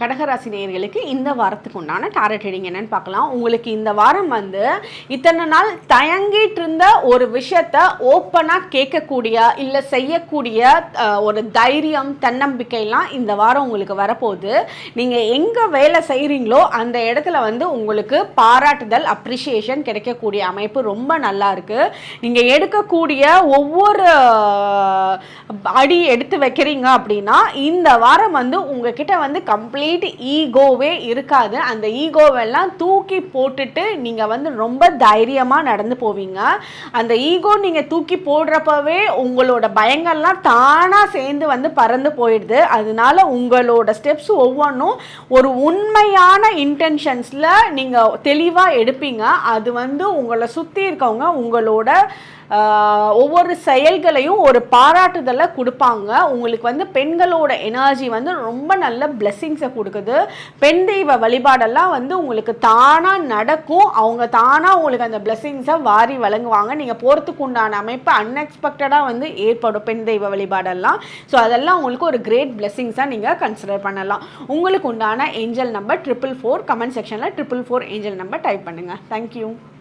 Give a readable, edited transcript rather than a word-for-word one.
கடகராசி நேயர்களுக்கு இந்த வாரத்துக்கு உண்டான டாரட் ரீடிங் என்னன்னு பார்க்கலாம். உங்களுக்கு இந்த வாரம் வந்து இத்தனை நாள் தயங்கிட்டு இருந்த ஒரு விஷயத்த ஓப்பனாக கேட்கக்கூடிய இல்லை செய்யக்கூடிய ஒரு தைரியம் தன்னம்பிக்கைலாம் இந்த வாரம் உங்களுக்கு வரப்போகுது. நீங்கள் எங்கே வேலை செய்கிறீங்களோ அந்த இடத்துல வந்து உங்களுக்கு பாராட்டுதல் அப்ரிஷியேஷன் கிடைக்கக்கூடிய அமைப்பு ரொம்ப நல்லா இருக்குது. நீங்கள் எடுக்கக்கூடிய ஒவ்வொரு அடி எடுத்து வைக்கிறீங்க அப்படின்னா இந்த வாரம் வந்து உங்ககிட்ட வந்து கம்ப்ளீட் ஈகோவே இருக்காது. அந்த ஈகோவெல்லாம் தூக்கி போட்டுட்டு நீங்கள் வந்து ரொம்ப தைரியமாக நடந்து போவீங்க. அந்த ஈகோ நீங்கள் தூக்கி போடுறப்பவே உங்களோட பயங்கள்லாம் தானாக சேர்ந்து வந்து பறந்து போயிடுது. அதனால உங்களோட ஸ்டெப்ஸ் ஒவ்வொன்றும் ஒரு உண்மையான இன்டென்ஷன்ஸில் நீங்கள் தெளிவாக எடுப்பீங்க. அது வந்து உங்களை சுற்றி இருக்கவங்க உங்களோட ஒவ்வொரு செயல்களையும் ஒரு பாராட்டுதலை கொடுப்பாங்க. உங்களுக்கு வந்து பெண்களோட எனர்ஜி வந்து ரொம்ப நல்ல பிளெஸ்ஸிங்ஸை கொடுக்குது. பெண் தெய்வ வழிபாடெல்லாம் வந்து உங்களுக்கு தானாக நடக்கும். அவங்க தானாக உங்களுக்கு அந்த பிளெஸ்ஸிங்ஸை வாரி வழங்குவாங்க. நீங்கள் போகிறதுக்கு உண்டான அமைப்பு அன்எக்ஸ்பெக்டடாக வந்து ஏற்படும் பெண் தெய்வ வழிபாடெல்லாம். ஸோ அதெல்லாம் உங்களுக்கு ஒரு கிரேட் பிளெஸ்ஸிங்ஸாக நீங்கள் கன்சிடர் பண்ணலாம். உங்களுக்கு உண்டான ஏஞ்சல் நம்பர் 444. கமெண்ட் செக்ஷனில் 444 ஏஞ்சல் நம்பர் டைப் பண்ணுங்கள். தேங்க்யூ.